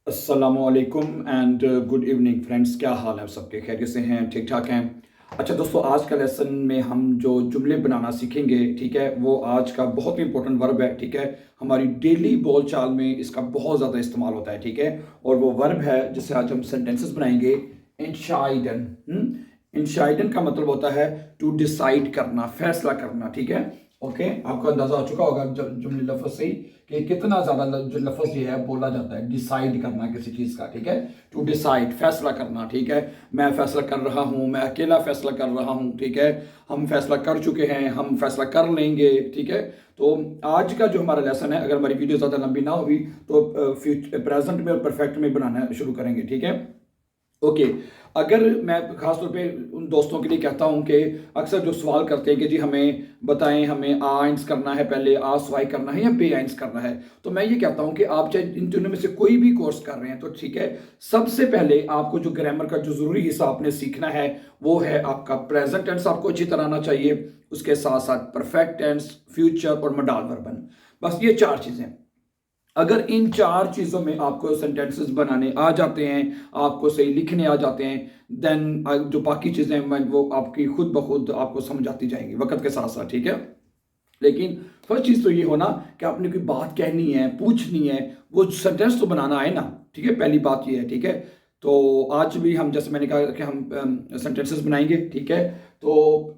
अस्सलामुअलैकुम and good evening friends. क्या हाल है आप सबके? खैरियत से हैं? ठीक ठाक हैं? अच्छा दोस्तों, आज का लेसन में हम जो जुमले बनाना सीखेंगे, ठीक है, वो आज का बहुत ही इंपॉर्टेंट वर्ब है। ठीक है, हमारी डेली बोलचाल में इसका बहुत ज़्यादा इस्तेमाल होता है। ठीक है, और वो वर्ब है जिससे आज हम सेंटेंसेस बनाएंगे, इंशाइडन। इंशाइडन का मतलब होता है टू डिसाइड करना, फैसला करना। ठीक है, ओके, आपको अंदाजा हो चुका होगा जुमले लफ्ज से ही कि कितना ज्यादा जो लफ्ज ये है बोला जाता है, डिसाइड करना किसी चीज का। ठीक है, टू डिसाइड, फैसला करना। ठीक है, मैं फैसला कर रहा हूँ, मैं अकेला फैसला कर रहा हूँ। ठीक है, हम फैसला कर चुके हैं, हम फैसला कर लेंगे। ठीक है, तो आज का जो हमारा लेसन है, अगर हमारी वीडियो ज्यादा लंबी ना हुई तो फ्यूचर प्रेजेंट में और परफेक्ट में बनाना शुरू करेंगे। ठीक है, ओके। अगर मैं खासतौर पे उन दोस्तों के लिए कहता हूं कि अक्सर जो सवाल करते हैं कि जी हमें बताएं, हमें आइंस करना है पहले, आ स्वाई करना है या बे आइंस करना है, तो मैं ये कहता हूं कि आप चाहे इन दोनों में से कोई भी कोर्स कर रहे हैं तो ठीक है, सबसे पहले आपको जो ग्रामर का जो जरूरी हिस्सा आपने सीखना है वो है आपका प्रेजेंट टेंस, आपको अच्छी तरह आना चाहिए। उसके साथ साथ परफेक्ट टेंस, फ्यूचर और मॉडल वर्बन। बस ये चार चीजें। अगर इन चार चीज़ों में आपको सेंटेंसेस बनाने आ जाते हैं, आपको सही लिखने आ जाते हैं, देन जो बाकी चीज़ें वो आपकी खुद ब खुद आपको समझ आती जाएंगी वक्त के साथ साथ। ठीक है, लेकिन फर्स्ट चीज़ तो ये होना कि आपने कोई बात कहनी है, पूछनी है, वो सेंटेंस तो बनाना है ना। ठीक है, पहली बात ये है। ठीक है, तो आज भी हम, जैसे मैंने कहा कि हम सेंटेंसेस बनाएंगे। ठीक है, तो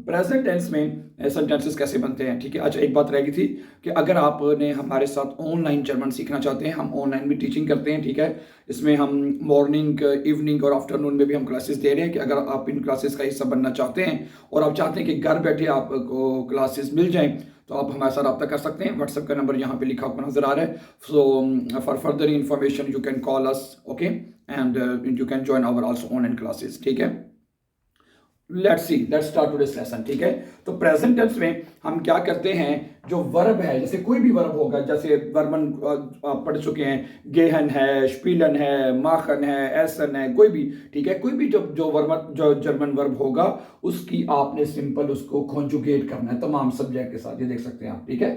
प्रेजेंट टेंस में सेंटेंसेस कैसे बनते हैं। ठीक है, अच्छा एक बात रह गई थी कि अगर आपने हमारे साथ ऑनलाइन जर्मन सीखना चाहते हैं, हम ऑनलाइन भी टीचिंग करते हैं। ठीक है, इसमें हम मॉर्निंग, इवनिंग और आफ्टरनून में भी हम क्लासेस दे रहे हैं कि अगर आप इन क्लासेस का हिस्सा बनना चाहते हैं और आप चाहते हैं कि घर बैठे आपको क्लासेस मिल जाएं, तो आप हमारे साथ रब्ता कर सकते हैं। व्हाट्सएप का नंबर यहाँ पे लिखा आपको नजर आ रहा है। So for further information you can call us, okay, and you can join our also online classes. ठीक है, लेट्स स्टार्ट टुडेस लेसन। ठीक है, तो प्रेजेंट टेंस में हम क्या करते हैं, जो वर्ब है, जैसे कोई भी वर्ब होगा, जैसे वर्बन आप पढ़ चुके हैं, गेहन है, स्पीलन है, माखन है, एसन है, कोई भी। ठीक है, कोई भी जो वर्ब, जो जर्मन वर्ब होगा, उसकी आपने सिंपल उसको कॉन्जुगेट करना है तमाम सब्जेक्ट के साथ। ये देख सकते हैं आप। ठीक है,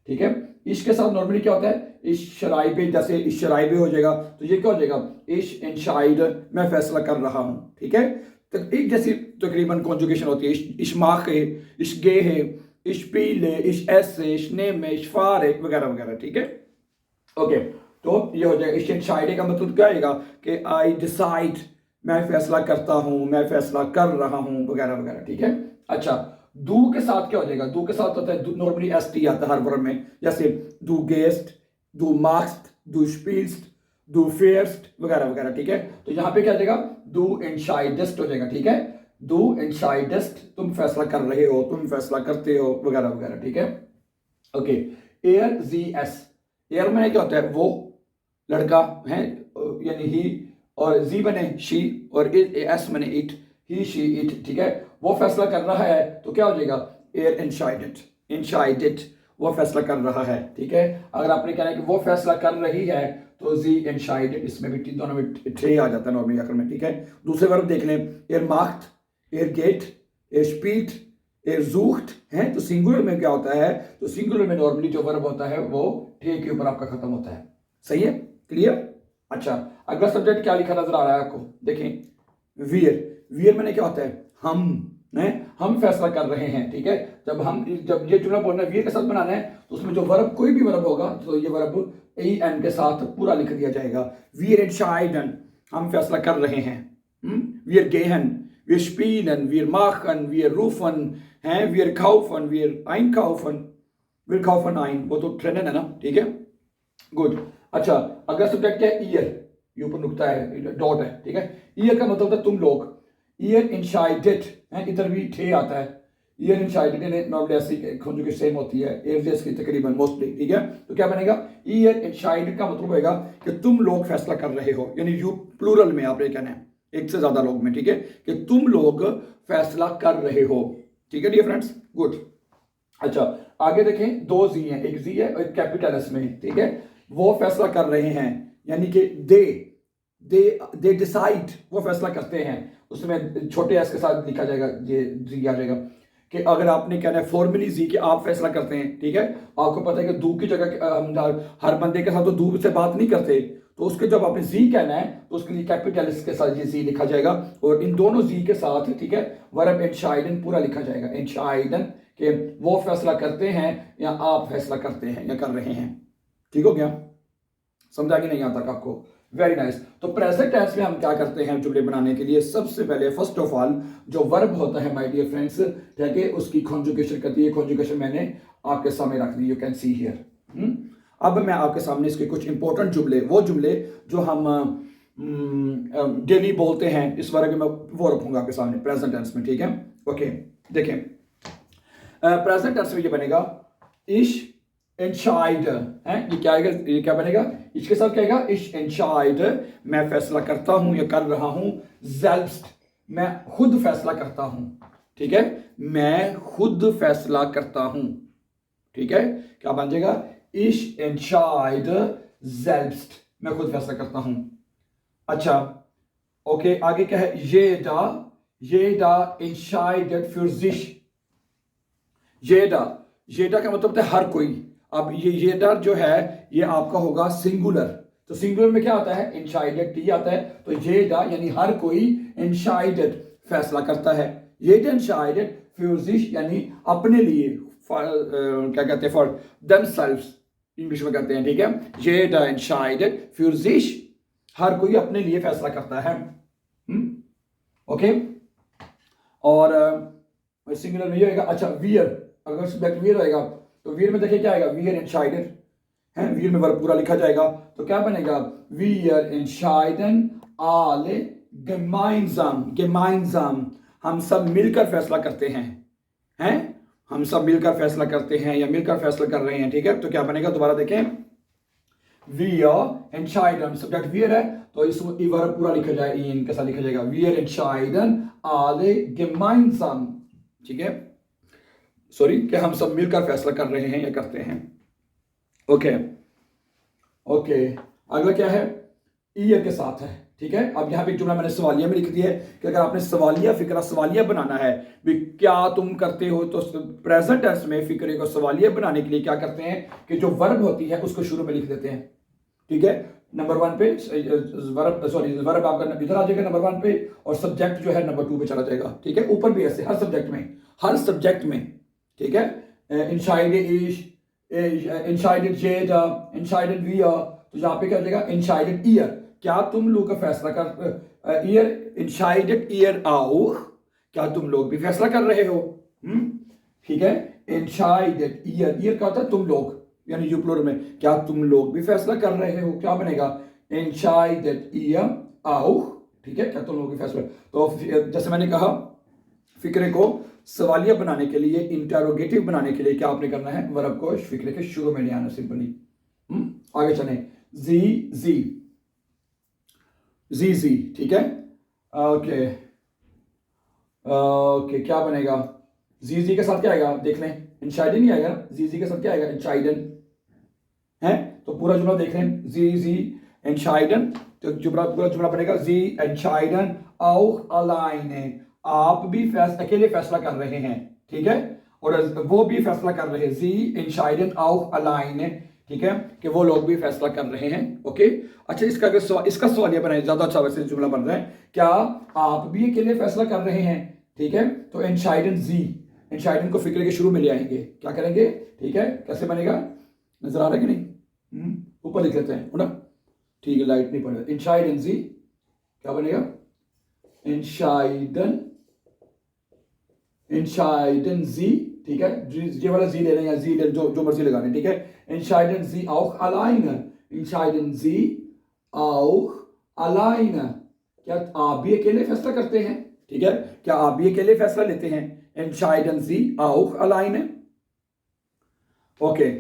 ठीक है, इश के साथ नॉर्मली क्या होता है, इश शराइबे, जैसे इश शराइबे हो जाएगा तो ये क्या हो जाएगा, इश इंशाइड, मैं फैसला कर रहा हूं। ठीक है, तो एक जैसी तकरीबन कॉन्जुगेशन होती है, इश्माक है, इश्गे है, इश्पील है, इश एस है, इश्नेम है, इशफार है, वगैरह वगैरह। ठीक है, ओके, तो ये हो जाएगा। इश्शाइडे का मतलब क्या आएगा कि आई डिसाइड, मैं फैसला करता हूं, मैं फैसला कर रहा हूं, वगैरह वगैरह। ठीक है, अच्छा, दू के साथ क्या हो जाएगा, दू के साथ होता है नॉर्मली एस टी आता है हर वर्ड में, जैसे दू गेस्ट, दू मार्क्स, दू स्पील्स्ट, दू फेयर्स्ट, वगैरह वगैरह। ठीक है, तो यहां पे क्या आ जाएगा, दू एंशाइडेस्ट हो जाएगा। ठीक है, दू एंशाइडेस्ट, तुम फैसला कर रहे हो, तुम फैसला करते हो, वगैरह वगैरह। ठीक है, okay. Air G S, air में क्या होता है, वो लड़का है, यानी ही, और जी बने शी, और एस बने इट, ही शी इट। ठीक है, वो फैसला कर रहा है तो क्या हो जाएगा, एयर इनशाइडेड, इनशाइडेड, वो फैसला कर रहा है। ठीक है, अगर आपने कहना है कि वो फैसला कर रही है तो जी इनशाइडेड, इसमें भी दोनों में थे आ जाता है नॉर्मली आखिर में। ठीक है, दूसरे वर्ब देख लें, एयर मार्क्ड, एयर गेट, एयर स्पीड, एयर जूख्ट है। तो सिंगुलर में क्या होता है, तो सिंगुलर में नॉर्मली जो वर्ब होता है वो थे के ऊपर आपका खत्म होता है। सही है, क्लियर। अच्छा, अगला सब्जेक्ट क्या लिखा नजर आ रहा है आपको, देखें, वियर, वियर मैंने क्या होता है, हम हैं, हम फैसला कर रहे हैं। ठीक है, जब ये जुमला बोलना है वियर के साथ बनाना है, तो उसमें जो वर्ब, कोई भी वर्ब होगा तो ये वर्ब ए एन के साथ पूरा लिख दिया जाएगा। वियर एंशाइडन, हम फैसला कर रहे हैं। वियर गेहन, wir spielen, wir machen, wir rufen, हैं, wir kaufen, wir einkaufen, wir kaufen ein, वो तो ट्रेनर है ना। ठीक है, गुड। अच्छा, अगला सब्जेक्ट क्या है, ईयर, ये ऊपर नुकता है, डॉट है। ठीक है, ईयर का मतलब होता है तुम लोग, ईयर इनशाइडेड है, इधर भी ठे आता है, ईयर इनशाइडेड नॉर्मली ऐसी कॉन्जुगेट सेम होती है, एयर की तकरीबन मोस्टली। ठीक है, तो क्या बनेगा, ईयर इनशाइडेड का मतलब होगा कि तुम लोग फैसला कर रहे हो, यानी यू प्लूरल में आपने कहना है, एक से ज्यादा लोग में। ठीक है, कि तुम लोग फैसला कर रहे हो। ठीक है डियर फ्रेंड्स, गुड। अच्छा, आगे देखें, दो जी हैं, एक जी है और एक कैपिटल एस में। ठीक है, वो फैसला कर रहे हैं, यानी कि दे डिसाइड, वो फैसला करते हैं, उसमें छोटे एस के साथ लिखा जाएगा, ये जी आ जाएगा। कि अगर आपने कहना है फॉर्मली जी कि आप फैसला करते हैं, ठीक है, आपको पता है कि दू की जगह हम हर बंदे के साथ तो दू से बात नहीं करते, तो उसके जब आपने जी कहना है तो उसके लिए कैपिटल के साथ ये जी लिखा जाएगा, और इन दोनों जी के साथ, ठीक है, वर्ब एंशाइडन पूरा लिखा जाएगा। एंशाइडन के वो फैसला करते हैं या आप फैसला करते हैं या कर रहे हैं। ठीक हो गया? समझा कि नहीं आता आपको? Very nice. तो प्रेजेंट टेंस में हम क्या करते हैं जुमले बनाने के लिए? सबसे पहले फर्स्ट ऑफ ऑल जो वर्ब होता है माय डियर फ्रेंड्स, ठीक है, उसकी कॉन्जुगेशन करती है। कॉन्जुगेशन मैंने आपके सामने रख दी, यू कैन सी हियर। अब मैं आपके सामने इसके कुछ इंपॉर्टेंट जुमले, वो जुमले जो हम डेली बोलते हैं, इस वर्ग में वो रखूंगा आपके सामने प्रेजेंट टेंस में। ठीक है, ओके, देखें प्रेजेंट टेंस में ये बनेगा इश एंशाइड है। ये क्या आएगा? ये क्या बनेगा? इसके साथ क्या आएगा? इश एंशाइड, मैं फैसला करता हूं या कर रहा हूं। जेल्फ्स्ट, मैं खुद फैसला करता हूं। ठीक है, मैं खुद फैसला करता हूं। ठीक है, क्या बन जाएगा? इश एंशाइड जेल्फ्स्ट, मैं खुद फैसला करता हूं। अच्छा, ओके, आगे क्या है? येडा एंशाइडेड für sich। येडा का मतलब होता है हर कोई। अब ये येडा जो है ये आपका होगा सिंगुलर, तो सिंगुलर में क्या आता है? एंशाइडेड टी आता है, तो येडा यानी हर कोई, एंशाइडेड फैसला करता है। येडा एंशाइडेड für sich यानी अपने लिए, क्या कहते हैं, फॉर themselves इंग्लिश में कहते हैं। ठीक है, येडा एंशाइडेड für sich, हर कोई अपने लिए फैसला करता है। ओके, और सिंगुलर में ये होगा। अच्छा, वियर, अगर सब्जेक्ट वियर होएगा तो वियर में देखिए क्या आएगा? वियर एंशाइडेड है, वियर में वर्ब पूरा लिखा जाएगा, तो क्या बनेगा? वियर एंशाइडन आले gemeinsam, हम सब मिलकर फैसला करते हैं, हम सब मिलकर फैसला करते हैं या मिलकर फैसला कर रहे हैं। ठीक है, तो क्या बनेगा? दोबारा देखें, wir entscheiden, सब्जेक्ट वियर है तो इस वर्ब पूरा लिखा जाए, इन के साथ लिखा जाएगा, wir entscheiden alle gemeinsam। ठीक है, सॉरी, कि हम सब मिलकर फैसला कर रहे हैं या करते हैं। ओके, अगला क्या है? ईयर के साथ है। ठीक है, अब यहाँ पे जुमला मैंने सवालिया में लिख दिया है कि अगर आपने सवालिया बनाना है भी, क्या तुम करते हो, तो प्रेजेंट टेंस में फिक्रे को सवालिया बनाने के लिए क्या करते हैं कि जो वर्ब होती है उसको शुरू में लिख देते हैं। ठीक है, नंबर 1 पे वर्ब आपका इधर आ जाएगा नंबर 1 पे, और सब्जेक्ट जो है नंबर 2 पे चला जाएगा। ठीक है, ऊपर भी ऐसे हर सब्जेक्ट में। ठीक है, entscheide ich, entscheidet jeder, entscheiden wir, तो यहाँ पे क्या हो जाएगा? entscheidet ihr, क्या तुम लोग का फैसला कर, ihr entscheidet ihr auch, क्या तुम लोग भी फैसला कर रहे हो। ठीक है, entscheidet ihr का होता है तुम लोग, यानी यू प्लूरल में, क्या तुम लोग भी फैसला कर रहे हो, क्या बनेगा? entscheidet ihr auch। ठीक है, क्या तुम लोग भी फैसला। तो जैसे मैंने कहा, फिक्रे को सवालिया बनाने के लिए, इंटरोगेटिव बनाने के लिए क्या आपने करना है? वर्ब को फिक्रे के शुरू में ले आना, सिंपली। आगे चलें, जी। ठीक है, ओके, क्या बनेगा? जी के साथ क्या आएगा? देख लें, एंशाइडन ही आएगा। जी के साथ क्या आएगा? एंशाइडन है, तो पूरा जुमला देख लें, जी एंशाइडन, तो पूरा जुमला बनेगा, जी एंशाइडन auch alleine, आप भी अकेले फैसला कर रहे हैं। ठीक है, और वो भी फैसला कर रहे हैं, जी एंशाइडन auch alleine। ठीक है, कि वो लोग भी फैसला कर रहे हैं। ओके, अच्छा, इसका सवाल ये बनाए, ज्यादा अच्छा वैसे जुमला बन रहा है, क्या आप भी अकेले फैसला कर रहे हैं। ठीक है, तो एंशाइडन को फिक्रे के शुरू में ले आएंगे, क्या करेंगे? ठीक है, कैसे बनेगा? नजर आ रहा है कि नहीं? ऊपर लिख लेते हैं ना, ठीक है, लाइट नहीं पड़ रहा। एंशाइडन जी, क्या बनेगा? एंशाइडन जी। ठीक है, ये वाला जी ले लें या जी ले, जो मर्जी लगाने। ठीक है, एंशाइडन जी auch alleine, एंशाइडन जी auch alleine, क्या आप भी अकेले फैसला करते हैं। ठीक है, क्या आप भी अकेले फैसला लेते हैं? एंशाइडन जी auch alleine। ओके,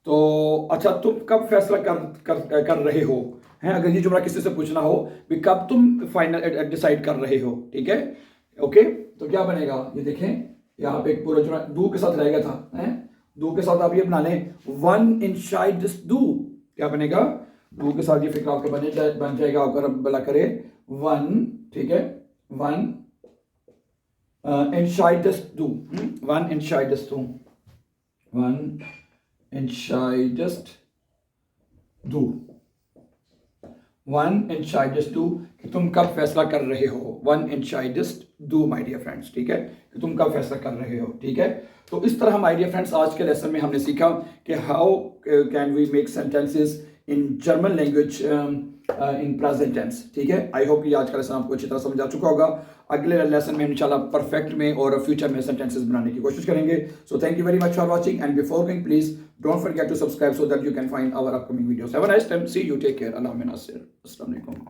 तो अच्छा, तुम कब फैसला कर रहे हो, हैं? अगर ये जुमला किसी से पूछना हो भी, कब तुम फाइनल डिसाइड कर रहे हो। ठीक है, ओके, तो क्या बनेगा? ये देखें, यहाँ पे एक पूरा जुमला डू के साथ रह गया था, हैं? डू के साथ आप ये बना लें, वन entscheidet du, क्या बनेगा? डू के साथ ये फिक्र आपके बन जाएगा, अगर भला करे, वन। ठीक है, वन entscheidest du, वन entscheidest du। वन इंशाइडस्ट डू, कि तुम कब फैसला कर रहे हो, वन इंशाइडस्ट डू माय डियर फ्रेंड्स, ठीक है, कि तुम कब फैसला कर रहे हो, ठीक है। तो इस तरह माय डियर फ्रेंड्स आज के लेसन में हमने सीखा कि how can we make sentences in German language in present tense, ठीक है। आई होप कि आज का लेसन आपको अच्छी तरह समझ आ चुका होगा। अगले लेसन में इंशाल्लाह परफेक्ट में और फ्यूचर में सेंटेंसेस बनाने की कोशिश करेंगे। So thank you very much for watching and before going please don't forget to subscribe so that you can find our upcoming videos. Have a nice time, see you, take care, अल्लाह नासिर, अस्सलाम वालेकुम।